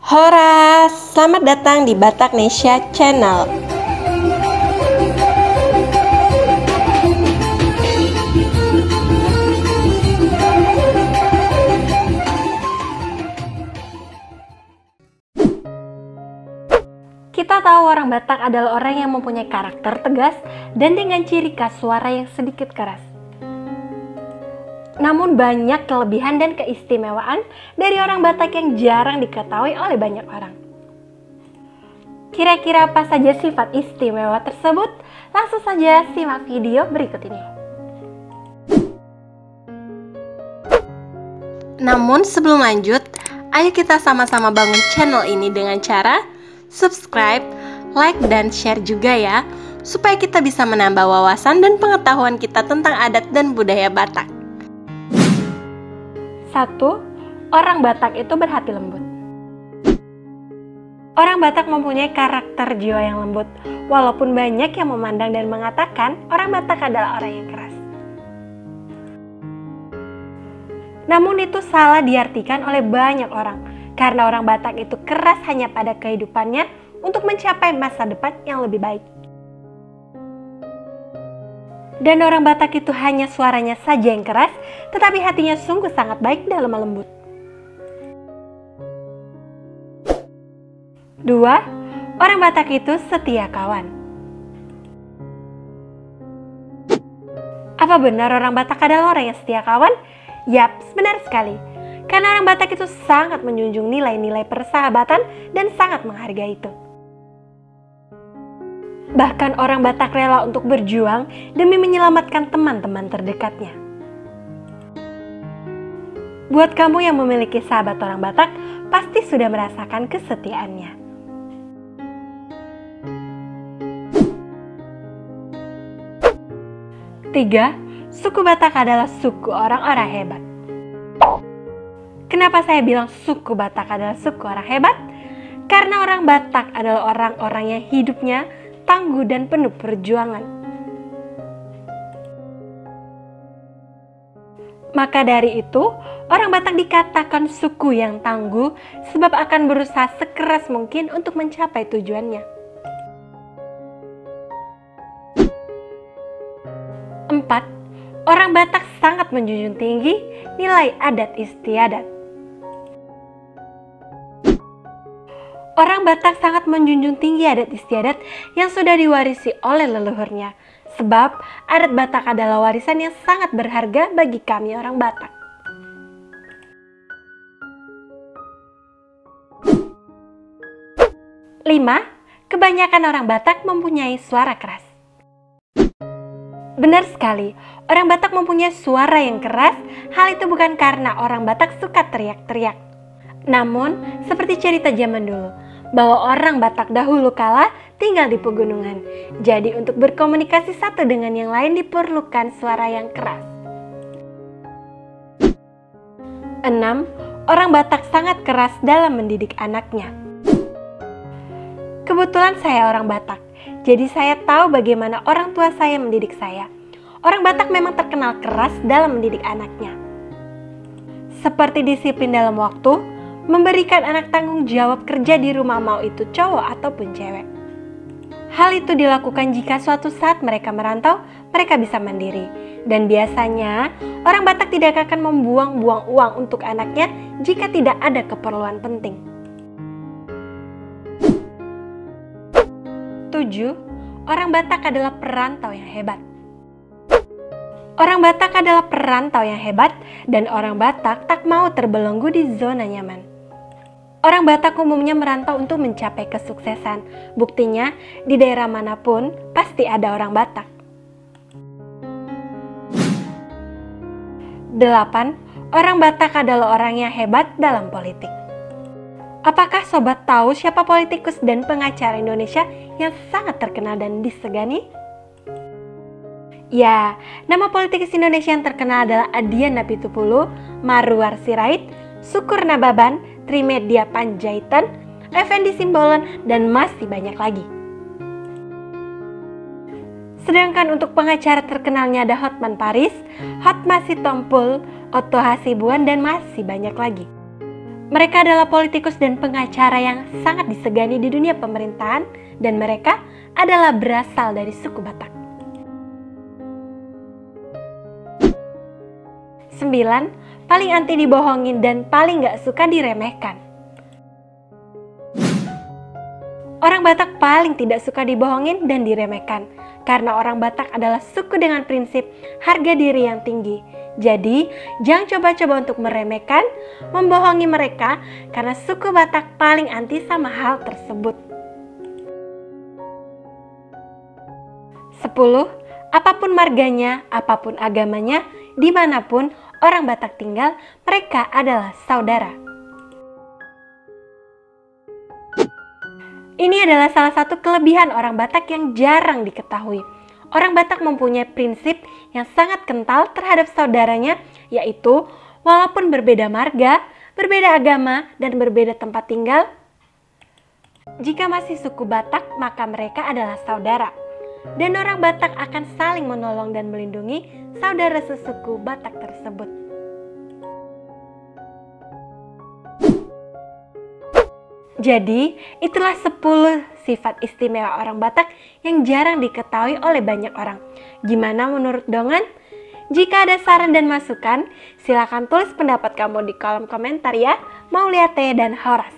Hora, selamat datang di Bataknesia Channel. Kita tahu orang Batak adalah orang yang mempunyai karakter tegas dan dengan ciri khas suara yang sedikit keras. Namun banyak kelebihan dan keistimewaan dari orang Batak yang jarang diketahui oleh banyak orang. Kira-kira apa saja sifat istimewa tersebut? Langsung saja simak video berikut ini. Namun sebelum lanjut, ayo kita sama-sama bangun channel ini dengan cara subscribe, like, dan share juga ya, supaya kita bisa menambah wawasan dan pengetahuan kita tentang adat dan budaya Batak. 1. Orang Batak itu berhati lembut. Orang Batak mempunyai karakter jiwa yang lembut, walaupun banyak yang memandang dan mengatakan orang Batak adalah orang yang keras. Namun itu salah diartikan oleh banyak orang, karena orang Batak itu keras hanya pada kehidupannya untuk mencapai masa depan yang lebih baik. Dan orang Batak itu hanya suaranya saja yang keras, tetapi hatinya sungguh sangat baik dan lemah lembut. 2. Orang Batak itu setia kawan. Apa benar orang Batak adalah orang yang setia kawan? Yap, benar sekali. Karena orang Batak itu sangat menjunjung nilai-nilai persahabatan dan sangat menghargai itu. Bahkan orang Batak rela untuk berjuang demi menyelamatkan teman-teman terdekatnya. Buat kamu yang memiliki sahabat orang Batak, pasti sudah merasakan kesetiaannya. 3. Suku Batak adalah suku orang-orang hebat. Kenapa saya bilang suku Batak adalah suku orang hebat? Karena orang Batak adalah orang-orang yang hidupnya tangguh dan penuh perjuangan. Maka dari itu, orang Batak dikatakan suku yang tangguh sebab akan berusaha sekeras mungkin untuk mencapai tujuannya. 4. Orang Batak sangat menjunjung tinggi nilai adat istiadat. Orang Batak sangat menjunjung tinggi adat istiadat yang sudah diwarisi oleh leluhurnya. Sebab adat Batak adalah warisan yang sangat berharga bagi kami orang Batak. 5. Kebanyakan orang Batak mempunyai suara keras. Benar sekali, orang Batak mempunyai suara yang keras. Hal itu bukan karena orang Batak suka teriak-teriak. Namun, seperti cerita zaman dulu, bahwa orang Batak dahulu kala tinggal di pegunungan. Jadi untuk berkomunikasi satu dengan yang lain diperlukan suara yang keras. 6. Orang Batak sangat keras dalam mendidik anaknya. Kebetulan saya orang Batak, jadi saya tahu bagaimana orang tua saya mendidik saya. Orang Batak memang terkenal keras dalam mendidik anaknya. Seperti disiplin dalam waktu, memberikan anak tanggung jawab kerja di rumah mau itu cowok ataupun cewek. Hal itu dilakukan jika suatu saat mereka merantau, mereka bisa mandiri. Dan biasanya, orang Batak tidak akan membuang-buang uang untuk anaknya jika tidak ada keperluan penting. 7. Orang Batak adalah perantau yang hebat. Orang Batak adalah perantau yang hebat dan orang Batak tak mau terbelenggu di zona nyaman. Orang Batak umumnya merantau untuk mencapai kesuksesan. Buktinya, di daerah manapun pasti ada orang Batak. 8. Orang Batak adalah orang yang hebat dalam politik. Apakah sobat tahu siapa politikus dan pengacara Indonesia yang sangat terkenal dan disegani? Ya, nama politikus Indonesia yang terkenal adalah Adian Apitupulu, Marwar Sirait, Syukur Nababan, Trimedia Panjaitan, Effendi Simbolon, dan masih banyak lagi. Sedangkan untuk pengacara terkenalnya ada Hotman Paris, Hotma Sitompul, Otto Hasibuan, dan masih banyak lagi. Mereka adalah politikus dan pengacara yang sangat disegani di dunia pemerintahan dan mereka adalah berasal dari suku Batak. 9. Paling anti dibohongin dan paling gak suka diremehkan. Orang Batak paling tidak suka dibohongin dan diremehkan, karena orang Batak adalah suku dengan prinsip harga diri yang tinggi. Jadi, jangan coba-coba untuk meremehkan, membohongi mereka, karena suku Batak paling anti sama hal tersebut. 10. Apapun marganya, apapun agamanya, dimanapun orang Batak tinggal, mereka adalah saudara. Ini adalah salah satu kelebihan orang Batak yang jarang diketahui. Orang Batak mempunyai prinsip yang sangat kental terhadap saudaranya, yaitu walaupun berbeda marga, berbeda agama, dan berbeda tempat tinggal, jika masih suku Batak, maka mereka adalah saudara. Dan orang Batak akan saling menolong dan melindungi saudara sesuku Batak tersebut. Jadi, itulah 10 sifat istimewa orang Batak yang jarang diketahui oleh banyak orang. Gimana menurut Dongan? Jika ada saran dan masukan, silakan tulis pendapat kamu di kolom komentar ya. Mauliate dan Horas.